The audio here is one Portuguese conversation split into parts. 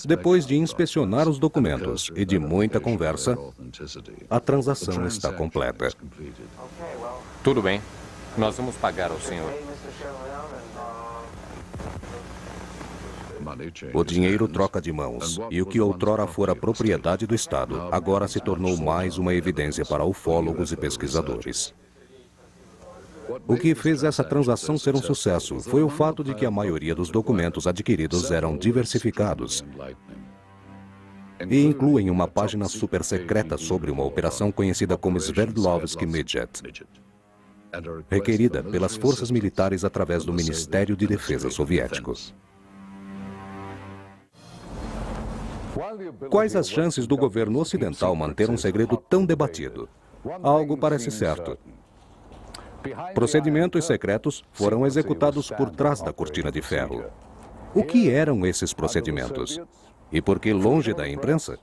Depois de inspecionar os documentos e de muita conversa, a transação está completa. Tudo bem. Nós vamos pagar ao senhor. O dinheiro troca de mãos, e o que outrora fora propriedade do Estado, agora se tornou mais uma evidência para ufólogos e pesquisadores. O que fez essa transação ser um sucesso foi o fato de que a maioria dos documentos adquiridos eram diversificados e incluem uma página super secreta sobre uma operação conhecida como Sverdlovsky Midget, requerida pelas forças militares através do Ministério de Defesa soviético. Quais as chances do governo ocidental manter um segredo tão debatido? Algo parece certo. Procedimentos secretos foram executados por trás da cortina de ferro. O que eram esses procedimentos? E por que longe da imprensa?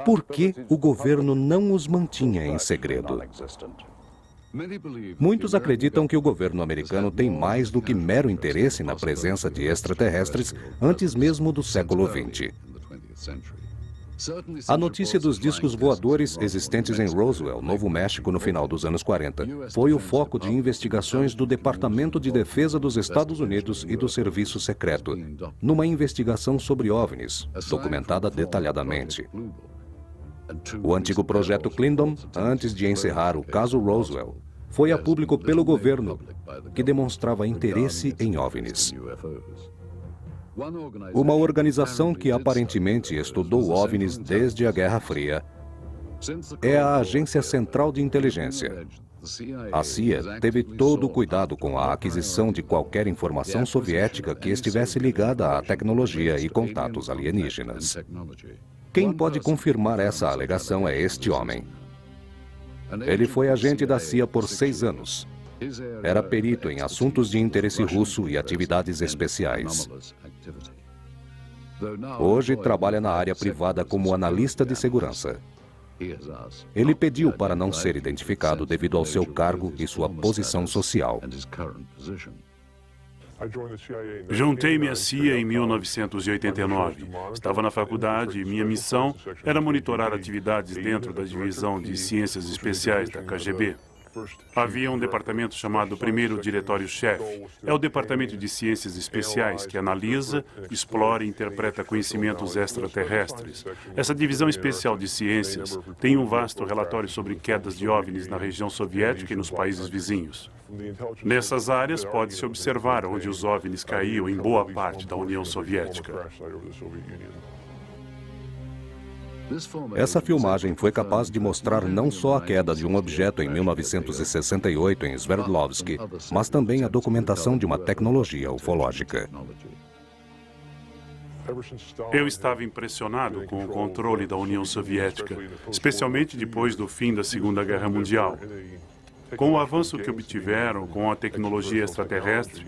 Por que o governo não os mantinha em segredo? Muitos acreditam que o governo americano tem mais do que mero interesse na presença de extraterrestres antes mesmo do século XX. A notícia dos discos voadores existentes em Roswell, Novo México, no final dos anos 40, foi o foco de investigações do Departamento de Defesa dos Estados Unidos e do Serviço Secreto, numa investigação sobre OVNIs, documentada detalhadamente. O antigo projeto Clindon, antes de encerrar o caso Roswell, foi a público pelo governo, que demonstrava interesse em OVNIs. Uma organização que aparentemente estudou OVNIs desde a Guerra Fria é a Agência Central de Inteligência. A CIA teve todo o cuidado com a aquisição de qualquer informação soviética que estivesse ligada à tecnologia e contatos alienígenas. Quem pode confirmar essa alegação é este homem. Ele foi agente da CIA por 6 anos. Era perito em assuntos de interesse russo e atividades especiais. Hoje trabalha na área privada como analista de segurança. Ele pediu para não ser identificado devido ao seu cargo e sua posição social. Juntei-me à CIA em 1989. Estava na faculdade e minha missão era monitorar atividades dentro da Divisão de Ciências Especiais da KGB. Havia um departamento chamado Primeiro Diretório-Chefe. É o Departamento de Ciências Especiais que analisa, explora e interpreta conhecimentos extraterrestres. Essa divisão especial de ciências tem um vasto relatório sobre quedas de OVNIs na região soviética e nos países vizinhos. Nessas áreas, pode-se observar onde os OVNIs caíam em boa parte da União Soviética. Essa filmagem foi capaz de mostrar não só a queda de um objeto em 1968 em Sverdlovsky, mas também a documentação de uma tecnologia ufológica. Eu estava impressionado com o controle da União Soviética, especialmente depois do fim da Segunda Guerra Mundial. Com o avanço que obtiveram com a tecnologia extraterrestre,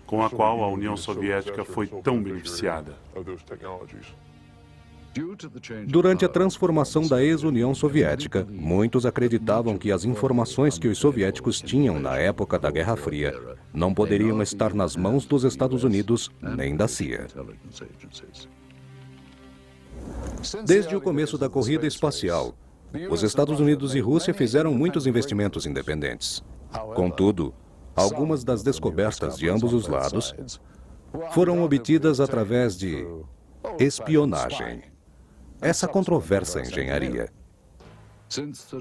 com a qual a União Soviética foi tão beneficiada. Durante a transformação da ex-União Soviética, muitos acreditavam que as informações que os soviéticos tinham na época da Guerra Fria não poderiam estar nas mãos dos Estados Unidos nem da CIA. Desde o começo da corrida espacial, os Estados Unidos e Rússia fizeram muitos investimentos independentes. Contudo, algumas das descobertas de ambos os lados foram obtidas através de espionagem. Essa controversa engenharia.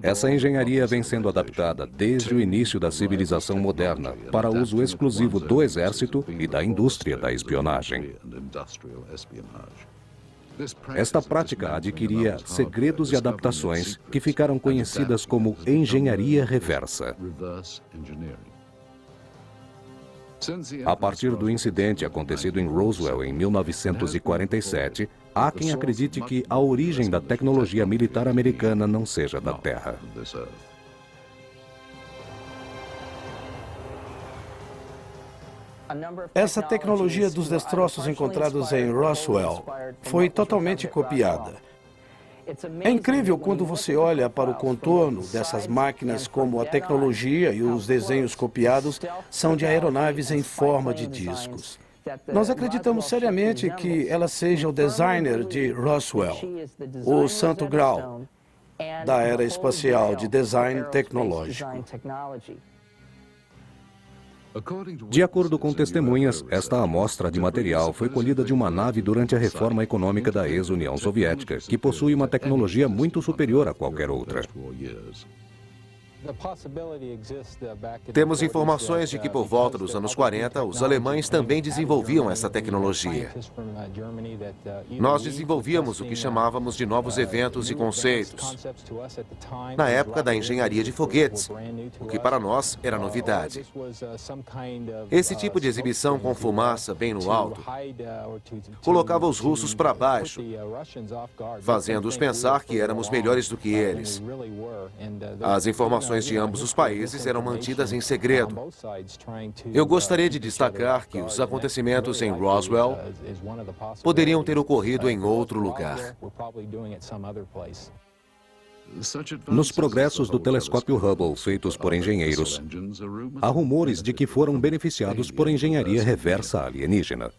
Essa engenharia vem sendo adaptada desde o início da civilização moderna para uso exclusivo do exército e da indústria da espionagem. Esta prática adquiria segredos e adaptações que ficaram conhecidas como engenharia reversa. A partir do incidente acontecido em Roswell em 1947, há quem acredite que a origem da tecnologia militar americana não seja da Terra. Essa tecnologia dos destroços encontrados em Roswell foi totalmente copiada. É incrível quando você olha para o contorno dessas máquinas, como a tecnologia e os desenhos copiados são de aeronaves em forma de discos. Nós acreditamos seriamente que ela seja o designer de Roswell, o santo grau da era espacial de design tecnológico. De acordo com testemunhas, esta amostra de material foi colhida de uma nave durante a reforma econômica da ex-União Soviética, que possui uma tecnologia muito superior a qualquer outra. Temos informações de que por volta dos anos 40, os alemães também desenvolviam essa tecnologia. Nós desenvolvíamos o que chamávamos de novos eventos e conceitos, na época da engenharia de foguetes, o que para nós era novidade. Esse tipo de exibição com fumaça bem no alto colocava os russos para baixo, fazendo-os pensar que éramos melhores do que eles. As informações de ambos os países eram mantidas em segredo. Eu gostaria de destacar que os acontecimentos em Roswell poderiam ter ocorrido em outro lugar. Nos progressos do telescópio Hubble feitos por engenheiros, há rumores de que foram beneficiados por engenharia reversa alienígena.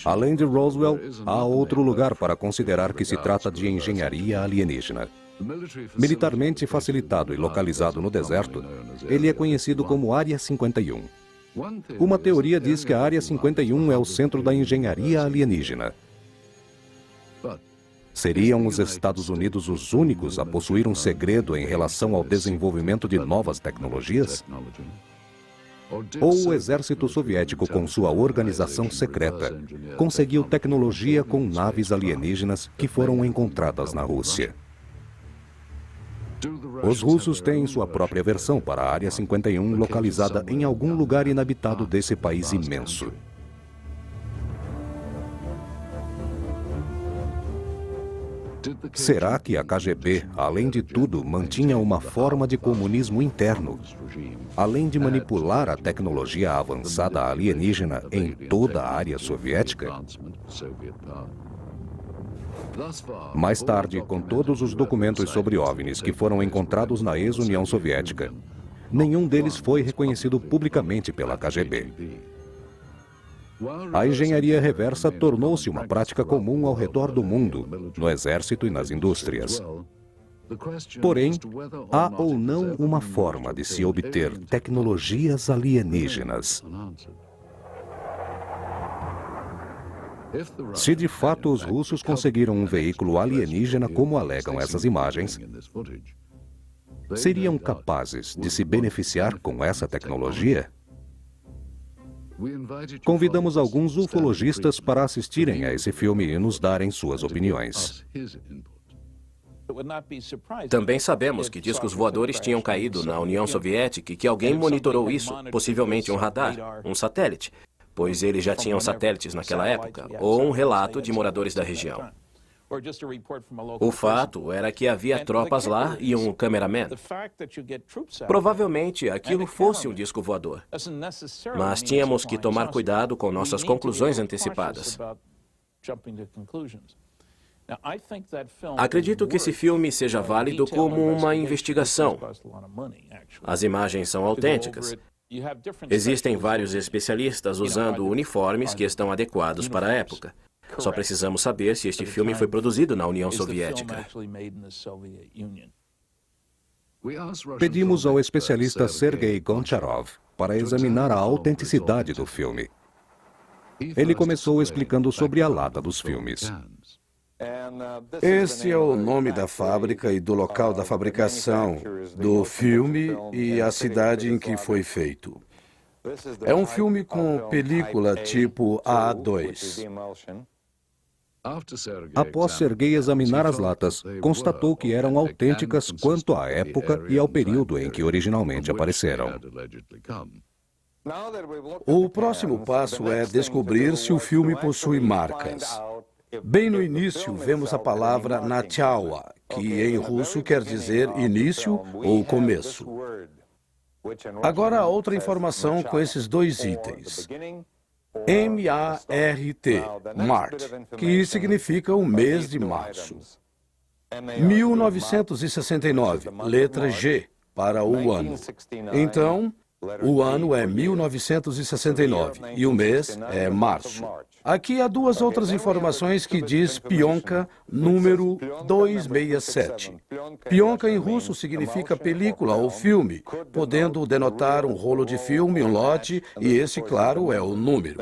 Além de Roswell, há outro lugar para considerar que se trata de engenharia alienígena. Militarmente facilitado e localizado no deserto, ele é conhecido como Área 51. Uma teoria diz que a Área 51 é o centro da engenharia alienígena. Seriam os Estados Unidos os únicos a possuir um segredo em relação ao desenvolvimento de novas tecnologias? Ou o exército soviético, com sua organização secreta, conseguiu tecnologia com naves alienígenas que foram encontradas na Rússia? Os russos têm sua própria versão para a Área 51, localizada em algum lugar inabitado desse país imenso. Será que a KGB, além de tudo, mantinha uma forma de comunismo interno, além de manipular a tecnologia avançada alienígena em toda a área soviética? Mais tarde, com todos os documentos sobre OVNIs que foram encontrados na ex-União Soviética, nenhum deles foi reconhecido publicamente pela KGB. A engenharia reversa tornou-se uma prática comum ao redor do mundo, no exército e nas indústrias. Porém, há ou não uma forma de se obter tecnologias alienígenas? Se de fato os russos conseguiram um veículo alienígena como alegam essas imagens, seriam capazes de se beneficiar com essa tecnologia? Convidamos alguns ufologistas para assistirem a esse filme e nos darem suas opiniões. Também sabemos que discos voadores tinham caído na União Soviética e que alguém monitorou isso, possivelmente um radar, um satélite, pois eles já tinham satélites naquela época, ou um relato de moradores da região. O fato era que havia tropas lá e um cameraman. Provavelmente aquilo fosse um disco voador, mas tínhamos que tomar cuidado com nossas conclusões antecipadas. Acredito que esse filme seja válido como uma investigação. As imagens são autênticas. Existem vários especialistas usando uniformes que estão adequados para a época. Só precisamos saber se este filme foi produzido na União Soviética. Pedimos ao especialista Sergei Goncharov para examinar a autenticidade do filme. Ele começou explicando sobre a lata dos filmes. Este é o nome da fábrica e do local da fabricação do filme e a cidade em que foi feito. É um filme com película tipo A2. Após Sergei examinar as latas, constatou que eram autênticas quanto à época e ao período em que originalmente apareceram. O próximo passo é descobrir se o filme possui marcas. Bem no início, vemos a palavra Nachala, que em russo quer dizer início ou começo. Agora, outra informação com esses dois itens. M-A-R-T, Mart, que significa o mês de março. 1969, letra G, para o ano. Então, O ano é 1969 e o mês é março. Aqui há duas outras informações que diz Pionka número 267. Pionka em russo significa película ou filme, podendo denotar um rolo de filme, um lote, e esse, claro, é o número.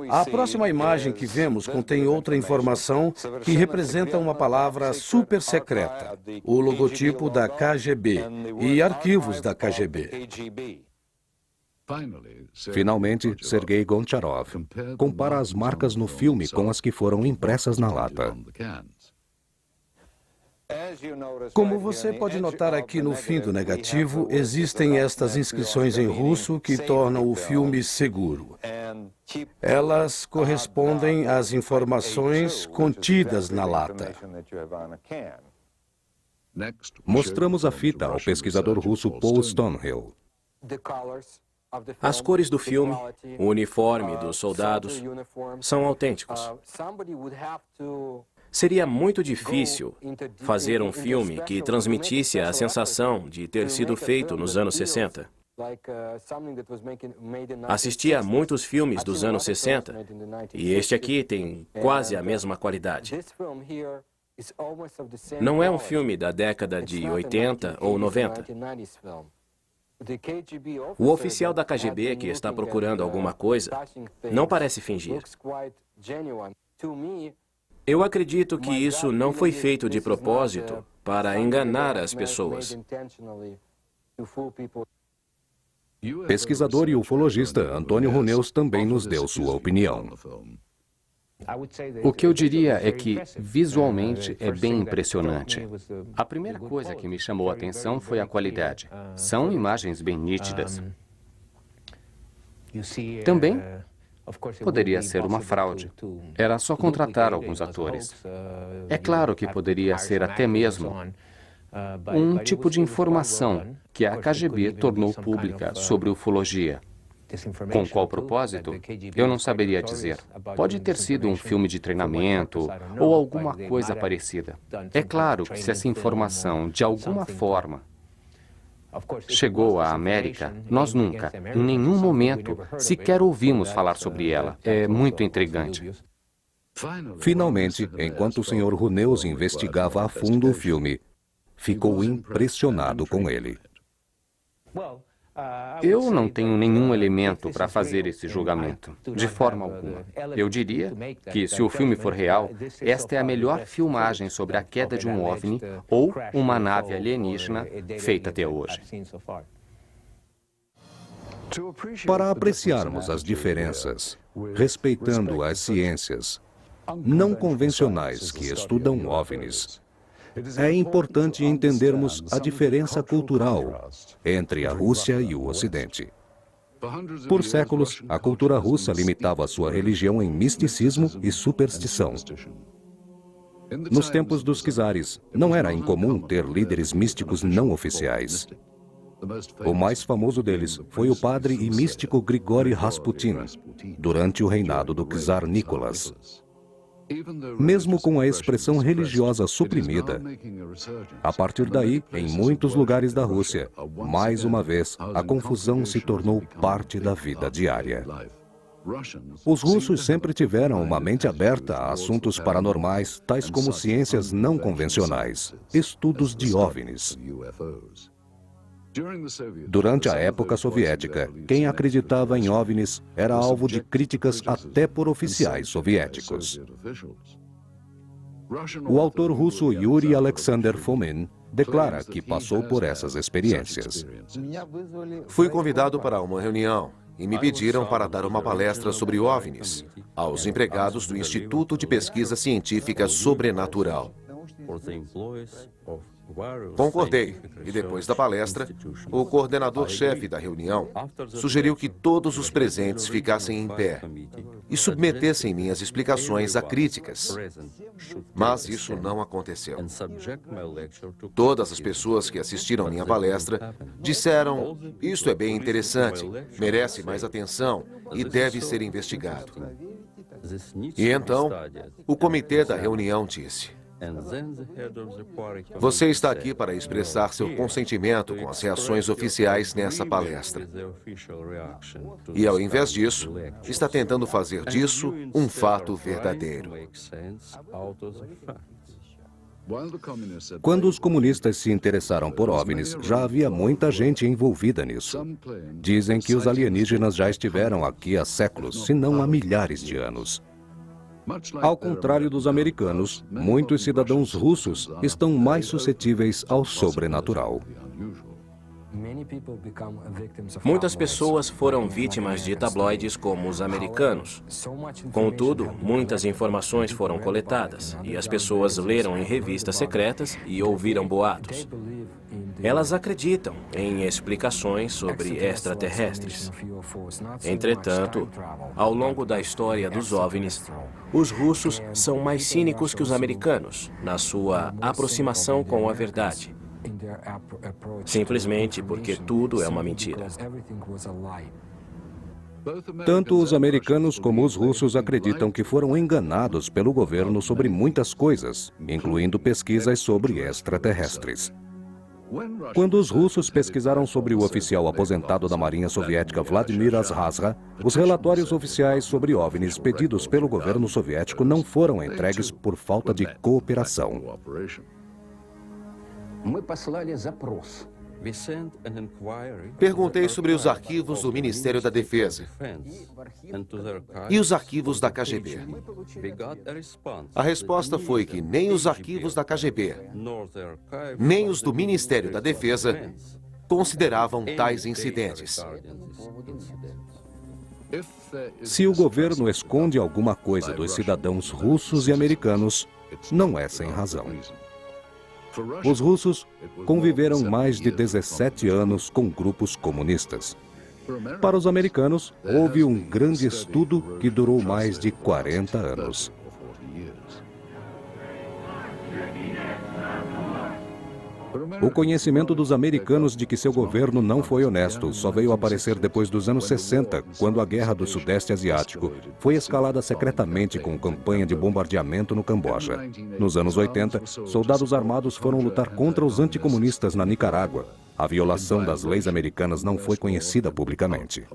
A próxima imagem que vemos contém outra informação que representa uma palavra super secreta, o logotipo da KGB e arquivos da KGB. Finalmente, Sergei Goncharov compara as marcas no filme com as que foram impressas na lata. Como você pode notar aqui no fim do negativo, existem estas inscrições em russo que tornam o filme seguro. Elas correspondem às informações contidas na lata. Mostramos a fita ao pesquisador russo Paul Stonehill. As cores do filme, o uniforme dos soldados, são autênticos. Seria muito difícil fazer um filme que transmitisse a sensação de ter sido feito nos anos 60. Assisti a muitos filmes dos anos 60 e este aqui tem quase a mesma qualidade. Não é um filme da década de 80 ou 90. O oficial da KGB que está procurando alguma coisa não parece fingir. Eu acredito que isso não foi feito de propósito para enganar as pessoas. Pesquisador e ufologista Antônio Runeus também nos deu sua opinião. O que eu diria é que, visualmente, é bem impressionante. A primeira coisa que me chamou a atenção foi a qualidade. São imagens bem nítidas. Também poderia ser uma fraude. Era só contratar alguns atores. É claro que poderia ser até mesmo um tipo de informação que a KGB tornou pública sobre ufologia. Com qual propósito? Eu não saberia dizer. Pode ter sido um filme de treinamento ou alguma coisa parecida. É claro que se essa informação, de alguma forma, chegou à América, nós nunca, em nenhum momento, sequer ouvimos falar sobre ela. É muito intrigante. Finalmente, enquanto o Sr. Runeus investigava a fundo o filme, ficou impressionado com ele. Eu não tenho nenhum elemento para fazer esse julgamento, de forma alguma. Eu diria que, se o filme for real, esta é a melhor filmagem sobre a queda de um OVNI ou uma nave alienígena feita até hoje. Para apreciarmos as diferenças, respeitando as ciências não convencionais que estudam OVNIs, é importante entendermos a diferença cultural entre a Rússia e o Ocidente. Por séculos, a cultura russa limitava sua religião em misticismo e superstição. Nos tempos dos czares, não era incomum ter líderes místicos não oficiais. O mais famoso deles foi o padre e místico Grigori Rasputin, durante o reinado do czar Nicolas. Mesmo com a expressão religiosa suprimida, a partir daí, em muitos lugares da Rússia, mais uma vez, a confusão se tornou parte da vida diária. Os russos sempre tiveram uma mente aberta a assuntos paranormais, tais como ciências não convencionais, estudos de OVNIs. Durante a época soviética, quem acreditava em OVNIs era alvo de críticas até por oficiais soviéticos. O autor russo Yuri Alexander Fomin declara que passou por essas experiências. Fui convidado para uma reunião e me pediram para dar uma palestra sobre OVNIs aos empregados do Instituto de Pesquisa Científica Sobrenatural. Concordei, e depois da palestra, o coordenador-chefe da reunião sugeriu que todos os presentes ficassem em pé e submetessem minhas explicações a críticas. Mas isso não aconteceu. Todas as pessoas que assistiram minha palestra disseram: "Isto é bem interessante, merece mais atenção e deve ser investigado." E então, o comitê da reunião disse: Você está aqui para expressar seu consentimento com as reações oficiais nessa palestra. E, ao invés disso, está tentando fazer disso um fato verdadeiro. Quando os comunistas se interessaram por OVNIs, já havia muita gente envolvida nisso. Dizem que os alienígenas já estiveram aqui há séculos, se não há milhares de anos. Ao contrário dos americanos, muitos cidadãos russos estão mais suscetíveis ao sobrenatural. Muitas pessoas foram vítimas de tabloides como os americanos. Contudo, muitas informações foram coletadas e as pessoas leram em revistas secretas e ouviram boatos. Elas acreditam em explicações sobre extraterrestres. Entretanto, ao longo da história dos OVNIs, os russos são mais cínicos que os americanos na sua aproximação com a verdade. Simplesmente porque tudo é uma mentira. Tanto os americanos como os russos acreditam que foram enganados pelo governo sobre muitas coisas, incluindo pesquisas sobre extraterrestres. Quando os russos pesquisaram sobre o oficial aposentado da Marinha Soviética Vladimir Azhazra, os relatórios oficiais sobre OVNIs pedidos pelo governo soviético não foram entregues por falta de cooperação. Perguntei sobre os arquivos do Ministério da Defesa e os arquivos da KGB. A resposta foi que nem os arquivos da KGB, nem os do Ministério da Defesa consideravam tais incidentes. Se o governo esconde alguma coisa dos cidadãos russos e americanos, não é sem razão. Os russos conviveram mais de 17 anos com grupos comunistas. Para os americanos, houve um grande estudo que durou mais de 40 anos. O conhecimento dos americanos de que seu governo não foi honesto só veio aparecer depois dos anos 60, quando a Guerra do Sudeste Asiático foi escalada secretamente com campanha de bombardeamento no Camboja. Nos anos 80, soldados armados foram lutar contra os anticomunistas na Nicarágua. A violação das leis americanas não foi conhecida publicamente.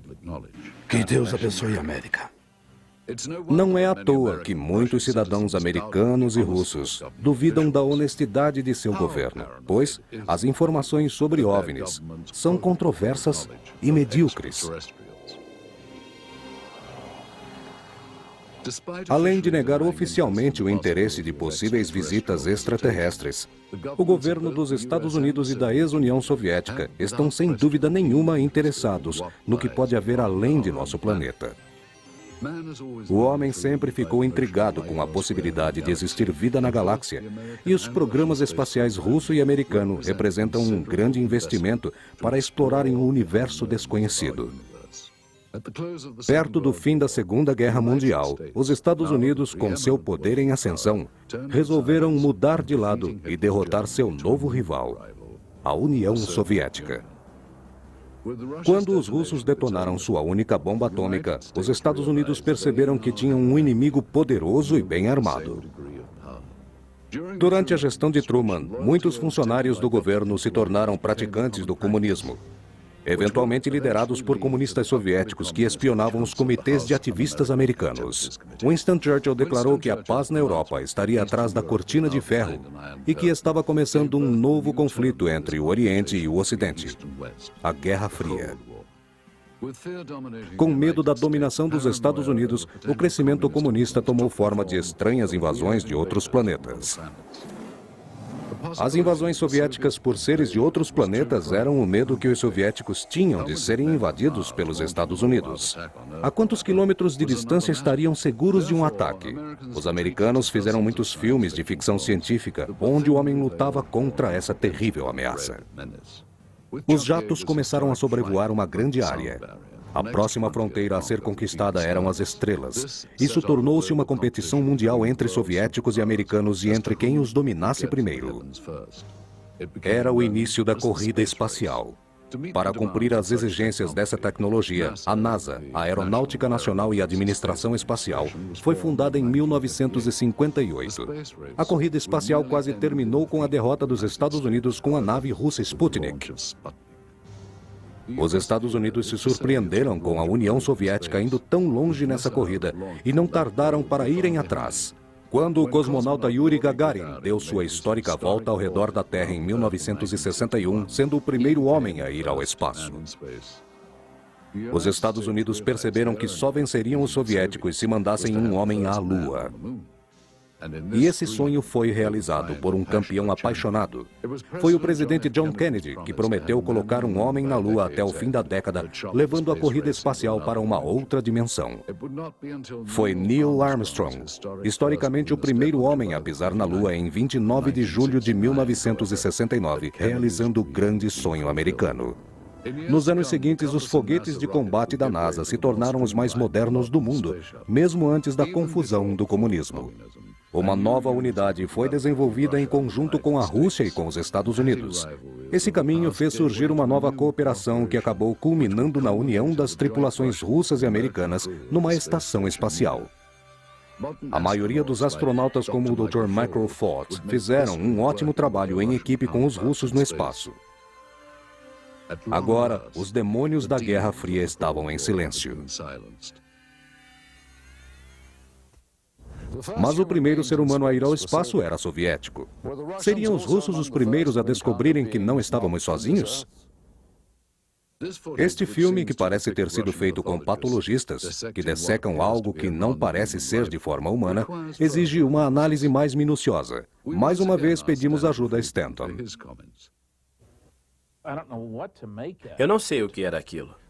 Que Deus abençoe a América. Não é à toa que muitos cidadãos americanos e russos duvidam da honestidade de seu governo, pois as informações sobre OVNIs são controversas e medíocres. Além de negar oficialmente o interesse de possíveis visitas extraterrestres, o governo dos Estados Unidos e da ex-União Soviética estão sem dúvida nenhuma interessados no que pode haver além de nosso planeta. O homem sempre ficou intrigado com a possibilidade de existir vida na galáxia, e os programas espaciais russo e americano representam um grande investimento para explorarem um universo desconhecido. Perto do fim da Segunda Guerra Mundial, os Estados Unidos, com seu poder em ascensão, resolveram mudar de lado e derrotar seu novo rival, a União Soviética. Quando os russos detonaram sua única bomba atômica, os Estados Unidos perceberam que tinham um inimigo poderoso e bem armado. Durante a gestão de Truman, muitos funcionários do governo se tornaram praticantes do comunismo, eventualmente liderados por comunistas soviéticos que espionavam os comitês de ativistas americanos. Winston Churchill declarou que a paz na Europa estaria atrás da cortina de ferro e que estava começando um novo conflito entre o Oriente e o Ocidente, a Guerra Fria. Com medo da dominação dos Estados Unidos, o crescimento comunista tomou forma de estranhas invasões de outros planetas. As invasões soviéticas por seres de outros planetas eram o medo que os soviéticos tinham de serem invadidos pelos Estados Unidos. A quantos quilômetros de distância estariam seguros de um ataque? Os americanos fizeram muitos filmes de ficção científica onde o homem lutava contra essa terrível ameaça. Os jatos começaram a sobrevoar uma grande área. A próxima fronteira a ser conquistada eram as estrelas. Isso tornou-se uma competição mundial entre soviéticos e americanos e entre quem os dominasse primeiro. Era o início da corrida espacial. Para cumprir as exigências dessa tecnologia, a NASA, a Aeronáutica Nacional e Administração Espacial, foi fundada em 1958. A corrida espacial quase terminou com a derrota dos Estados Unidos com a nave russa Sputnik. Os Estados Unidos se surpreenderam com a União Soviética indo tão longe nessa corrida e não tardaram para irem atrás. Quando o cosmonauta Yuri Gagarin deu sua histórica volta ao redor da Terra em 1961, sendo o primeiro homem a ir ao espaço. Os Estados Unidos perceberam que só venceriam os soviéticos se mandassem um homem à Lua. E esse sonho foi realizado por um campeão apaixonado. Foi o presidente John Kennedy que prometeu colocar um homem na Lua até o fim da década, levando a corrida espacial para uma outra dimensão. Foi Neil Armstrong, historicamente o primeiro homem a pisar na Lua em 29 de julho de 1969, realizando o grande sonho americano. Nos anos seguintes, os foguetes de combate da NASA se tornaram os mais modernos do mundo, mesmo antes da confusão do comunismo. Uma nova unidade foi desenvolvida em conjunto com a Rússia e com os Estados Unidos. Esse caminho fez surgir uma nova cooperação que acabou culminando na união das tripulações russas e americanas numa estação espacial. A maioria dos astronautas, como o Dr. Michael Ford, fizeram um ótimo trabalho em equipe com os russos no espaço. Agora, os demônios da Guerra Fria estavam em silêncio. Mas o primeiro ser humano a ir ao espaço era soviético. Seriam os russos os primeiros a descobrirem que não estávamos sozinhos? Este filme, que parece ter sido feito com patologistas, que dessecam algo que não parece ser de forma humana, exige uma análise mais minuciosa. Mais uma vez, pedimos ajuda a Stanton. Eu não sei o que era aquilo.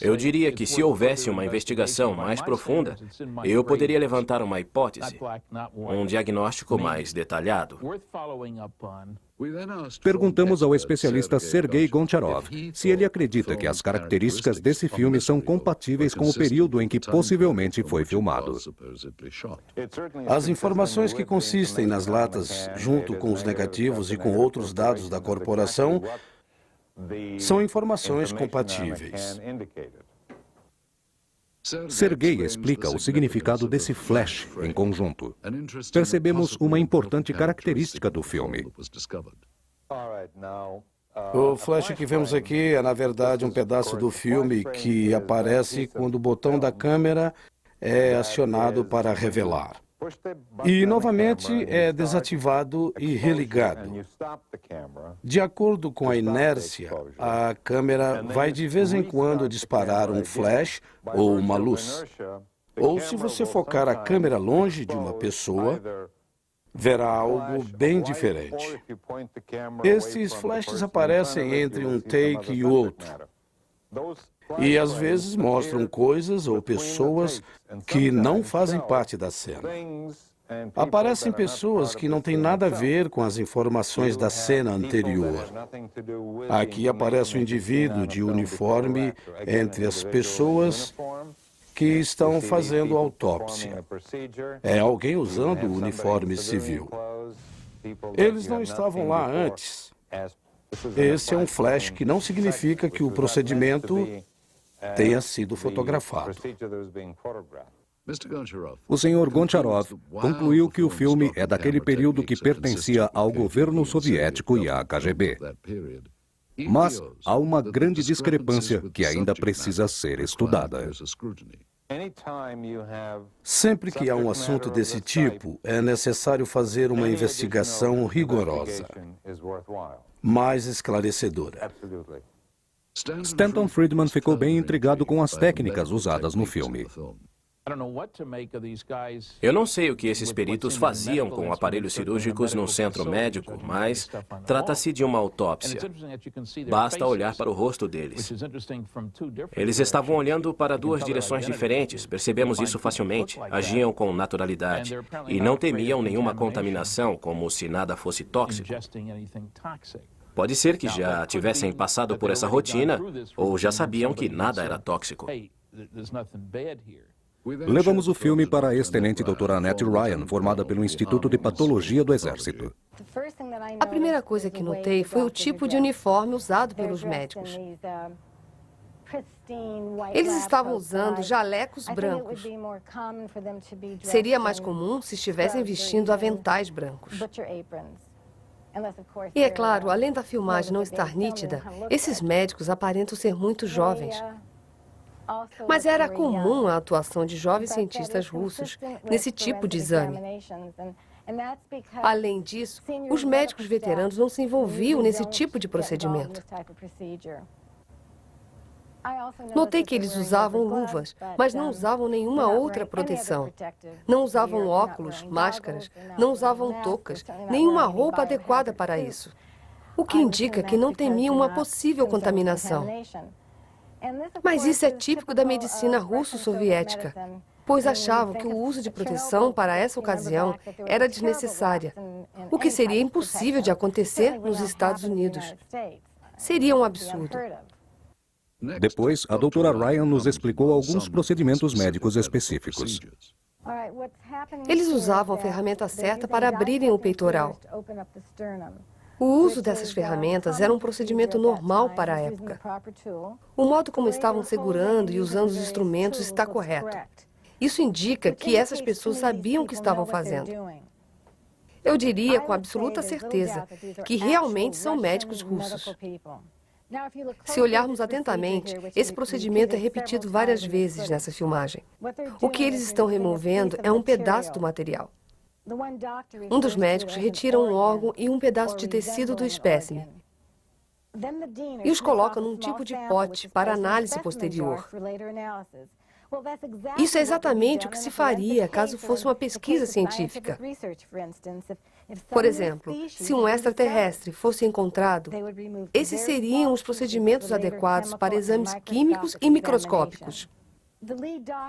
Eu diria que se houvesse uma investigação mais profunda, eu poderia levantar uma hipótese, um diagnóstico mais detalhado. Perguntamos ao especialista Sergei Goncharov se ele acredita que as características desse filme são compatíveis com o período em que possivelmente foi filmado. As informações que consistem nas latas, junto com os negativos e com outros dados da corporação, são informações compatíveis. Sergei explica o significado desse flash em conjunto. Percebemos uma importante característica do filme. O flash que vemos aqui é, na verdade, um pedaço do filme que aparece quando o botão da câmera é acionado para revelar. E, novamente, é desativado e religado. De acordo com a inércia, a câmera vai de vez em quando disparar um flash ou uma luz. Ou, se você focar a câmera longe de uma pessoa, verá algo bem diferente. Estes flashes aparecem entre um take e outro. E às vezes mostram coisas ou pessoas que não fazem parte da cena. Aparecem pessoas que não têm nada a ver com as informações da cena anterior. Aqui aparece o indivíduo de uniforme entre as pessoas que estão fazendo autópsia. É alguém usando o uniforme civil. Eles não estavam lá antes. Esse é um flash que não significa que o procedimento tenha sido fotografado. O Sr. Goncharov concluiu que o filme é daquele período que pertencia ao governo soviético e à KGB. Mas há uma grande discrepância que ainda precisa ser estudada. Sempre que há um assunto desse tipo, é necessário fazer uma investigação rigorosa, mais esclarecedora. Stanton Friedman ficou bem intrigado com as técnicas usadas no filme. Eu não sei o que esses peritos faziam com aparelhos cirúrgicos num centro médico, mas trata-se de uma autópsia. Basta olhar para o rosto deles. Eles estavam olhando para duas direções diferentes, percebemos isso facilmente. Agiam com naturalidade e não temiam nenhuma contaminação, como se nada fosse tóxico. Pode ser que já tivessem passado por essa rotina ou já sabiam que nada era tóxico. Levamos o filme para a ex-tenente doutora Annette Ryan, formada pelo Instituto de Patologia do Exército. A primeira coisa que notei foi o tipo de uniforme usado pelos médicos. Eles estavam usando jalecos brancos. Seria mais comum se estivessem vestindo aventais brancos. E é claro, além da filmagem não estar nítida, esses médicos aparentam ser muito jovens. Mas era comum a atuação de jovens cientistas russos nesse tipo de exame. Além disso, os médicos veteranos não se envolviam nesse tipo de procedimento. Notei que eles usavam luvas, mas não usavam nenhuma outra proteção. Não usavam óculos, máscaras, não usavam toucas, nenhuma roupa adequada para isso. O que indica que não temiam uma possível contaminação. Mas isso é típico da medicina russo-soviética, pois achavam que o uso de proteção para essa ocasião era desnecessária, o que seria impossível de acontecer nos Estados Unidos. Seria um absurdo. Depois, a doutora Ryan nos explicou alguns procedimentos médicos específicos. Eles usavam a ferramenta certa para abrirem o peitoral. O uso dessas ferramentas era um procedimento normal para a época. O modo como estavam segurando e usando os instrumentos está correto. Isso indica que essas pessoas sabiam o que estavam fazendo. Eu diria com absoluta certeza que realmente são médicos russos. Se olharmos atentamente, esse procedimento é repetido várias vezes nessa filmagem. O que eles estão removendo é um pedaço do material. Um dos médicos retira um órgão e um pedaço de tecido do espécime e os coloca num tipo de pote para análise posterior. Isso é exatamente o que se faria caso fosse uma pesquisa científica. Por exemplo, se um extraterrestre fosse encontrado, esses seriam os procedimentos adequados para exames químicos e microscópicos.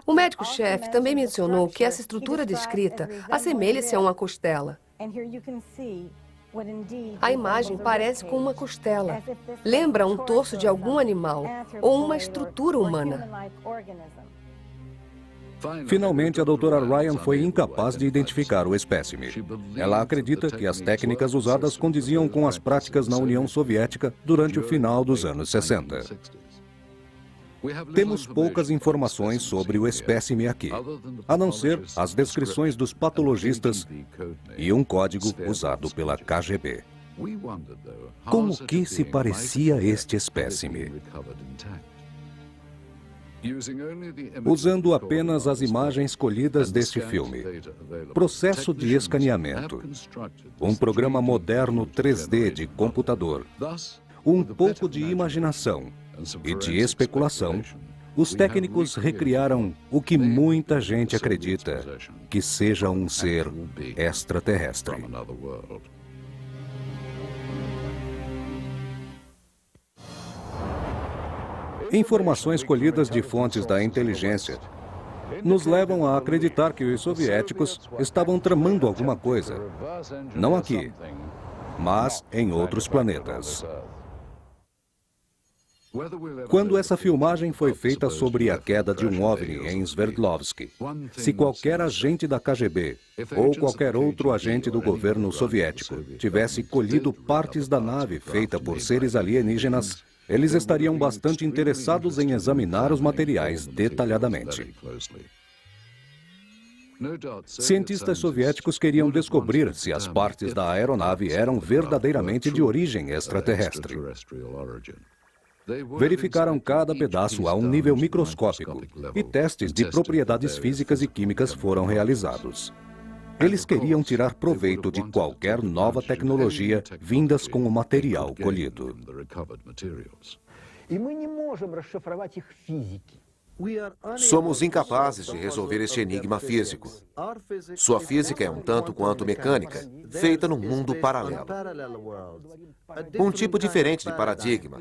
O médico-chefe também mencionou que essa estrutura descrita assemelha-se a uma costela. A imagem parece com uma costela. Lembra um torso de algum animal ou uma estrutura humana. Finalmente, a doutora Ryan foi incapaz de identificar o espécime. Ela acredita que as técnicas usadas condiziam com as práticas na União Soviética durante o final dos anos 60. Temos poucas informações sobre o espécime aqui, a não ser as descrições dos patologistas e um código usado pela KGB. Como que se parecia este espécime? Usando apenas as imagens colhidas deste filme, processo de escaneamento, um programa moderno 3D de computador, um pouco de imaginação e de especulação, os técnicos recriaram o que muita gente acredita que seja um ser extraterrestre. Informações colhidas de fontes da inteligência nos levam a acreditar que os soviéticos estavam tramando alguma coisa, não aqui, mas em outros planetas. Quando essa filmagem foi feita sobre a queda de um OVNI em Sverdlovsk, se qualquer agente da KGB ou qualquer outro agente do governo soviético tivesse colhido partes da nave feita por seres alienígenas, eles estariam bastante interessados em examinar os materiais detalhadamente. Cientistas soviéticos queriam descobrir se as partes da aeronave eram verdadeiramente de origem extraterrestre. Verificaram cada pedaço a um nível microscópico e testes de propriedades físicas e químicas foram realizados. Eles queriam tirar proveito de qualquer nova tecnologia vindas com o material colhido. Somos incapazes de resolver este enigma físico. Sua física é um tanto quanto mecânica, feita num mundo paralelo. Um tipo diferente de paradigma.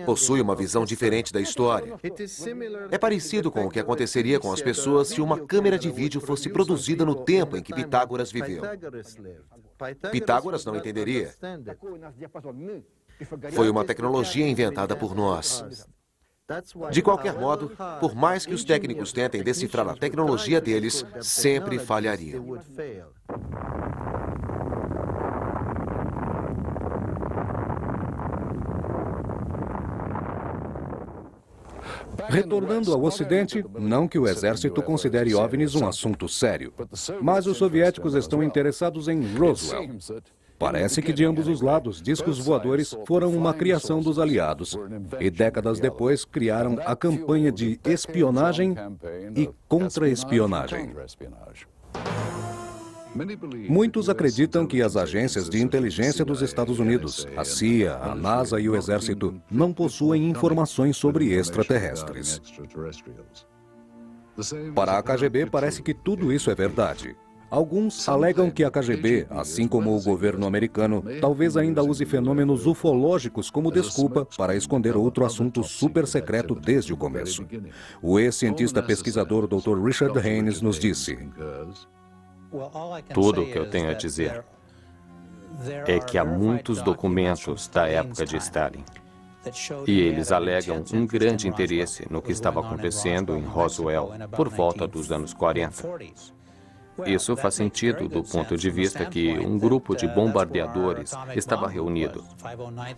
Possui uma visão diferente da história. É parecido com o que aconteceria com as pessoas se uma câmera de vídeo fosse produzida no tempo em que Pitágoras viveu. Pitágoras não entenderia. Foi uma tecnologia inventada por nós. De qualquer modo, por mais que os técnicos tentem decifrar a tecnologia deles, sempre falhariam. Retornando ao Ocidente, não que o exército considere OVNIs um assunto sério, mas os soviéticos estão interessados em Roswell. Parece que de ambos os lados, discos voadores foram uma criação dos aliados e décadas depois criaram a campanha de espionagem e contra-espionagem. Muitos acreditam que as agências de inteligência dos Estados Unidos, a CIA, a NASA e o Exército, não possuem informações sobre extraterrestres. Para a KGB, parece que tudo isso é verdade. Alguns alegam que a KGB, assim como o governo americano, talvez ainda use fenômenos ufológicos como desculpa para esconder outro assunto super secreto desde o começo. O ex-cientista pesquisador Dr. Richard Haynes nos disse: Tudo o que eu tenho a dizer é que há muitos documentos da época de Stalin. E eles alegam um grande interesse no que estava acontecendo em Roswell por volta dos anos 40. Isso faz sentido do ponto de vista que um grupo de bombardeadores estava reunido.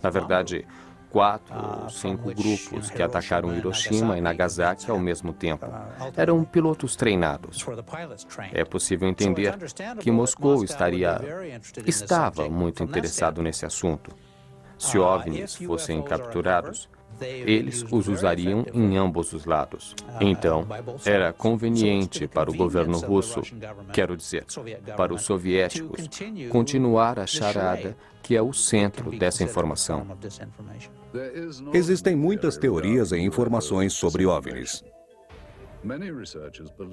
Na verdade, 4 ou 5 grupos que atacaram Hiroshima e Nagasaki ao mesmo tempo. Eram pilotos treinados. É possível entender que Moscou estava muito interessado nesse assunto. Se OVNIs fossem capturados, eles os usariam em ambos os lados. Então, era conveniente para o governo russo, quero dizer, para os soviéticos, continuar a charada que é o centro dessa informação. Existem muitas teorias e informações sobre OVNIs.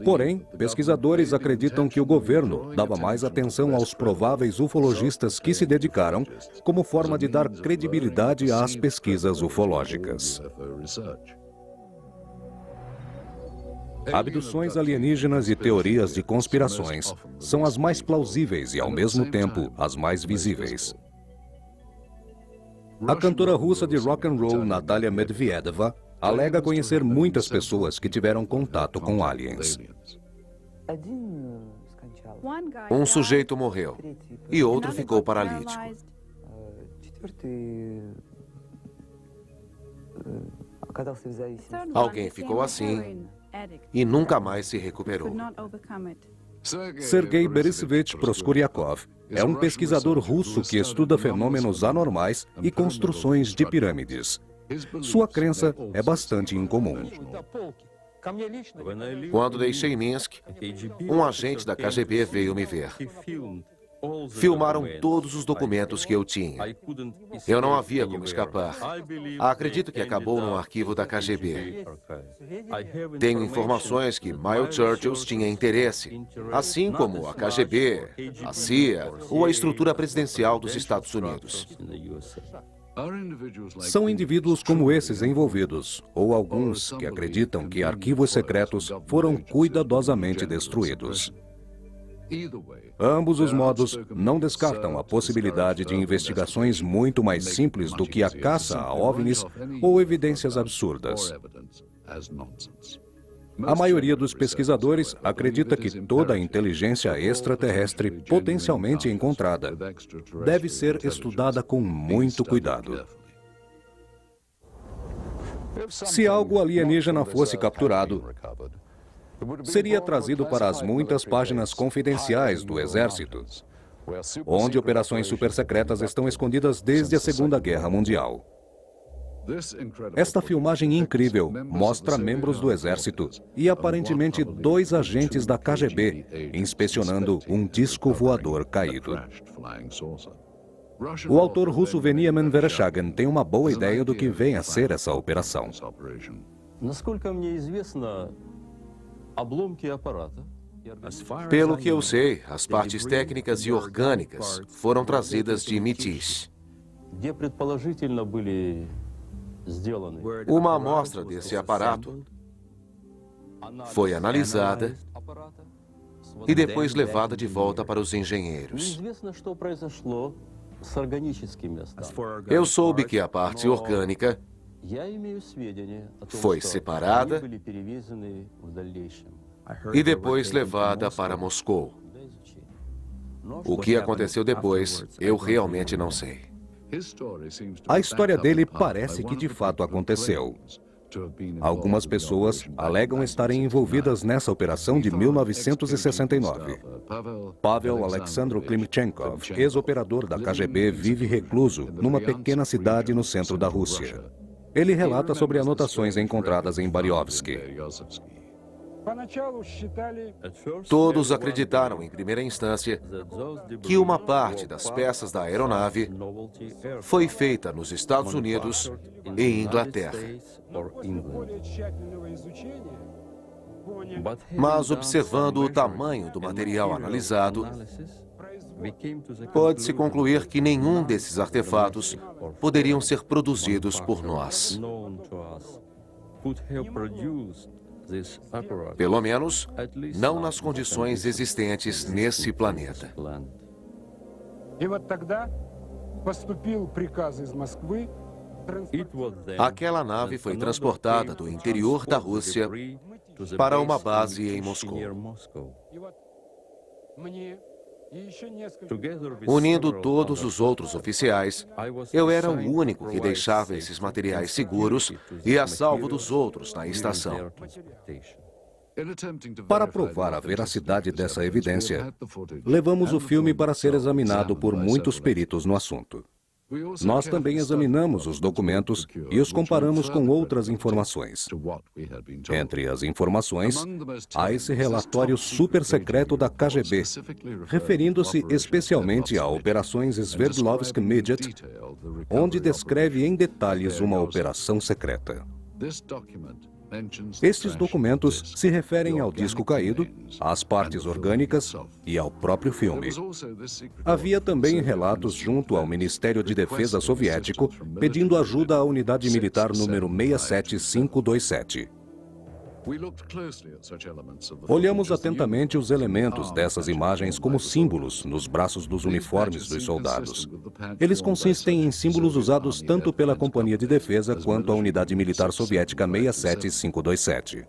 Porém, pesquisadores acreditam que o governo dava mais atenção aos prováveis ufologistas que se dedicaram como forma de dar credibilidade às pesquisas ufológicas. Abduções alienígenas e teorias de conspirações são as mais plausíveis e, ao mesmo tempo, as mais visíveis. A cantora russa de rock and roll Natalia Medvedeva alega conhecer muitas pessoas que tiveram contato com aliens. Um sujeito morreu e outro ficou paralítico. Alguém ficou assim e nunca mais se recuperou. Sergei Borisovich Proskuryakov é um pesquisador russo que estuda fenômenos anormais e construções de pirâmides. Sua crença é bastante incomum. Quando deixei Minsk, um agente da KGB veio me ver. Filmaram todos os documentos que eu tinha. Eu não havia como escapar. Acredito que acabou num arquivo da KGB. Tenho informações que Miles Churchill tinha interesse, assim como a KGB, a CIA ou a estrutura presidencial dos Estados Unidos. São indivíduos como esses envolvidos, ou alguns que acreditam que arquivos secretos foram cuidadosamente destruídos. Ambos os modos não descartam a possibilidade de investigações muito mais simples do que a caça a OVNIs ou evidências absurdas. A maioria dos pesquisadores acredita que toda a inteligência extraterrestre potencialmente encontrada deve ser estudada com muito cuidado. Se algo alienígena fosse capturado, seria trazido para as muitas páginas confidenciais do Exército, onde operações supersecretas estão escondidas desde a Segunda Guerra Mundial. Esta filmagem incrível mostra membros do Exército e aparentemente 2 agentes da KGB inspecionando um disco voador caído. O autor russo Veniamin Vereshchagin tem uma boa ideia do que vem a ser essa operação. Pelo que eu sei, as partes técnicas e orgânicas foram trazidas de Mitish. Uma amostra desse aparato foi analisada e depois levada de volta para os engenheiros. Eu soube que a parte orgânica Foi separada e depois levada para Moscou. O que aconteceu depois, eu realmente não sei. A história dele parece que de fato aconteceu. Algumas pessoas alegam estarem envolvidas nessa operação de 1969. Pavel Alexandro Klimchenkov, ex-operador da KGB, vive recluso numa pequena cidade no centro da Rússia. Ele relata sobre anotações encontradas em Bariovsky. Todos acreditaram, em primeira instância, que uma parte das peças da aeronave foi feita nos Estados Unidos e Inglaterra. Mas, observando o tamanho do material analisado, pode-se concluir que nenhum desses artefatos poderiam ser produzidos por nós. Pelo menos, não nas condições existentes nesse planeta. Aquela nave foi transportada do interior da Rússia para uma base em Moscou. Unindo todos os outros oficiais, eu era o único que deixava esses materiais seguros e a salvo dos outros na estação. Para provar a veracidade dessa evidência, levamos o filme para ser examinado por muitos peritos no assunto. Nós também examinamos os documentos e os comparamos com outras informações. Entre as informações, há esse relatório super secreto da KGB, referindo-se especialmente a operações Sverdlovsk Midget, onde descreve em detalhes uma operação secreta. Estes documentos se referem ao disco caído, às partes orgânicas e ao próprio filme. Havia também relatos junto ao Ministério de Defesa soviético pedindo ajuda à unidade militar número 67527. Olhamos atentamente os elementos dessas imagens como símbolos nos braços dos uniformes dos soldados. Eles consistem em símbolos usados tanto pela Companhia de Defesa quanto a Unidade Militar Soviética 67527.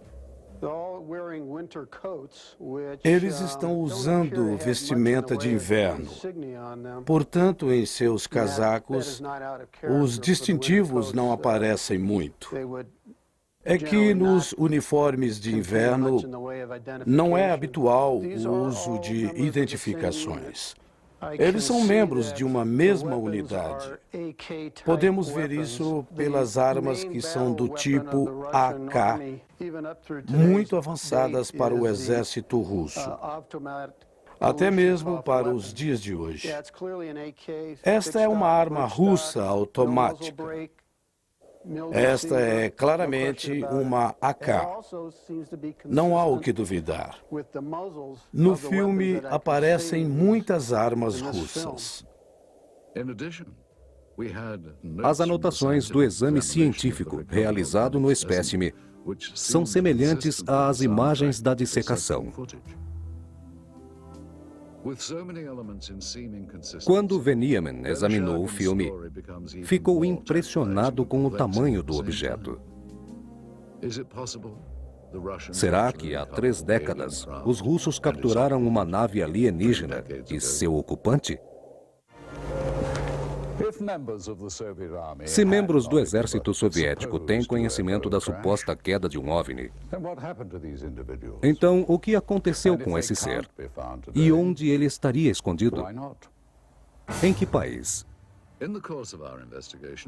Eles estão usando vestimenta de inverno. Portanto, em seus casacos, os distintivos não aparecem muito. É que nos uniformes de inverno não é habitual o uso de identificações. Eles são membros de uma mesma unidade. Podemos ver isso pelas armas que são do tipo AK, muito avançadas para o exército russo, até mesmo para os dias de hoje. Esta é uma arma russa automática. Esta é claramente uma AK. Não há o que duvidar. No filme aparecem muitas armas russas. As anotações do exame científico realizado no espécime são semelhantes às imagens da dissecação. Quando Venieman examinou o filme, ficou impressionado com o tamanho do objeto. Será que há 3 décadas os russos capturaram uma nave alienígena e seu ocupante? Se membros do exército soviético têm conhecimento da suposta queda de um OVNI, então o que aconteceu com esse ser? E onde ele estaria escondido? Em que país?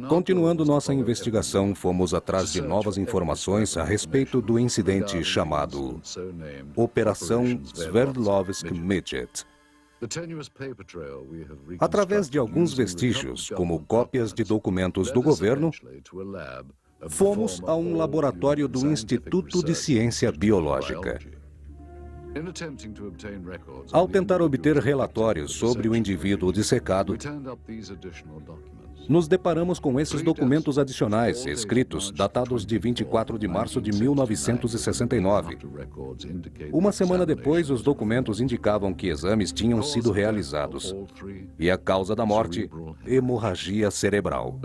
Continuando nossa investigação, fomos atrás de novas informações a respeito do incidente chamado Operação Sverdlovsk Midget. Através de alguns vestígios, como cópias de documentos do governo, fomos a um laboratório do Instituto de Ciência Biológica. Ao tentar obter relatórios sobre o indivíduo dissecado, nos deparamos com esses documentos adicionais, escritos, datados de 24 de março de 1969. Uma semana depois, os documentos indicavam que exames tinham sido realizados. E a causa da morte? Hemorragia cerebral.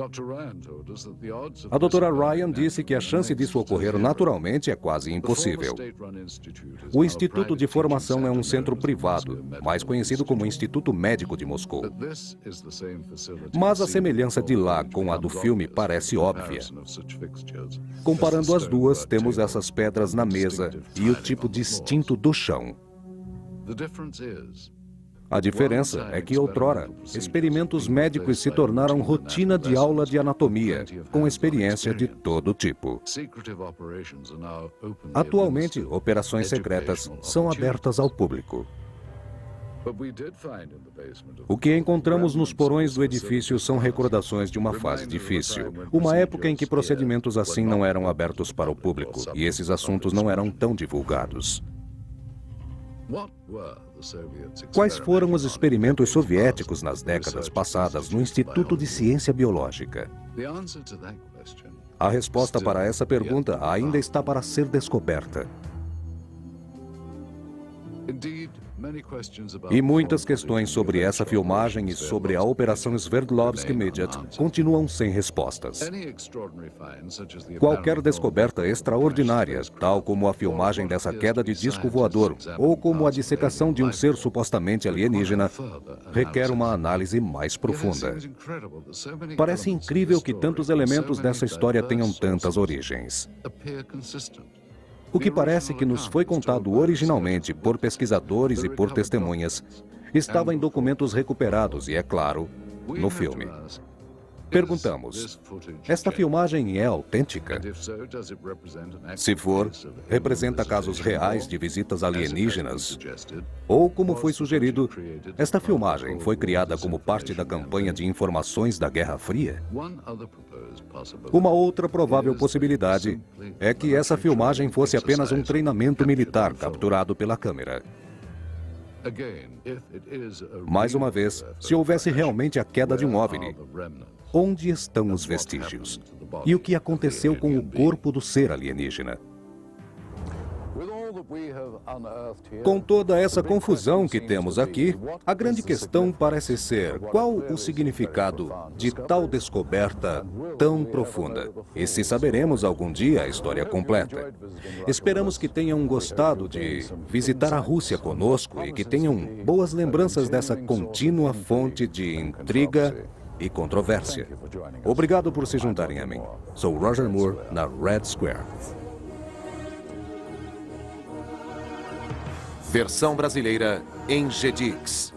A doutora Ryan disse que a chance disso ocorrer naturalmente é quase impossível. O Instituto de Formação é um centro privado, mais conhecido como Instituto Médico de Moscou. Mas a semelhança de lá com a do filme parece óbvia. Comparando as duas, temos essas pedras na mesa e o tipo distinto do chão. A diferença é que, outrora, experimentos médicos se tornaram rotina de aula de anatomia, com experiência de todo tipo. Atualmente, operações secretas são abertas ao público. O que encontramos nos porões do edifício são recordações de uma fase difícil, uma época em que procedimentos assim não eram abertos para o público e esses assuntos não eram tão divulgados. Quais foram os experimentos soviéticos nas décadas passadas no Instituto de Ciência Biológica? A resposta para essa pergunta ainda está para ser descoberta. E muitas questões sobre essa filmagem e sobre a Operação Sverdlovsk-Midget continuam sem respostas. Qualquer descoberta extraordinária, tal como a filmagem dessa queda de disco voador ou como a dissecação de um ser supostamente alienígena, requer uma análise mais profunda. Parece incrível que tantos elementos dessa história tenham tantas origens. O que parece que nos foi contado originalmente por pesquisadores e por testemunhas estava em documentos recuperados e, é claro, no filme. Perguntamos, esta filmagem é autêntica? Se for, representa casos reais de visitas alienígenas? Ou, como foi sugerido, esta filmagem foi criada como parte da campanha de informações da Guerra Fria? Uma outra provável possibilidade é que essa filmagem fosse apenas um treinamento militar capturado pela câmera. Mais uma vez, se houvesse realmente a queda de um OVNI, onde estão os vestígios? E o que aconteceu com o corpo do ser alienígena? Com toda essa confusão que temos aqui, a grande questão parece ser qual o significado de tal descoberta tão profunda? E se saberemos algum dia a história completa. Esperamos que tenham gostado de visitar a Rússia conosco e que tenham boas lembranças dessa contínua fonte de intriga e controvérsia. Obrigado por se juntarem a mim. Sou Roger Moore, na Red Square. Versão brasileira em GDix.